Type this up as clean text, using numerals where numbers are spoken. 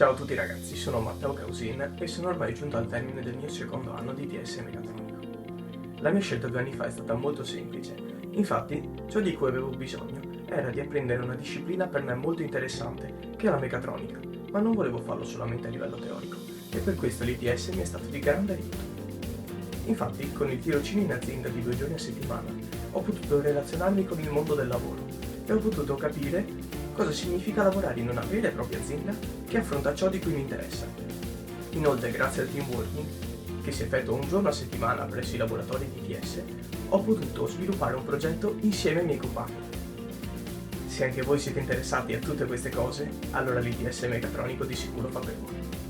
Ciao a tutti ragazzi, sono Matteo Causin e sono ormai giunto al termine del mio secondo anno di ITS Meccatronico. La mia scelta 2 anni fa è stata molto semplice, infatti ciò di cui avevo bisogno era di apprendere una disciplina per me molto interessante, che è la meccatronica, ma non volevo farlo solamente a livello teorico, e per questo l'ITS mi è stato di grande aiuto. Infatti, con il tirocinio in azienda di 2 giorni a settimana, ho potuto relazionarmi con il mondo del lavoro e ho potuto capire cosa significa lavorare in una vera e propria azienda che affronta ciò di cui mi interessa. Inoltre, grazie al team working, che si effettua un giorno a settimana presso i laboratori di ITS, ho potuto sviluppare un progetto insieme ai miei compagni. Se anche voi siete interessati a tutte queste cose, allora l'ITS Meccatronico di sicuro fa per voi.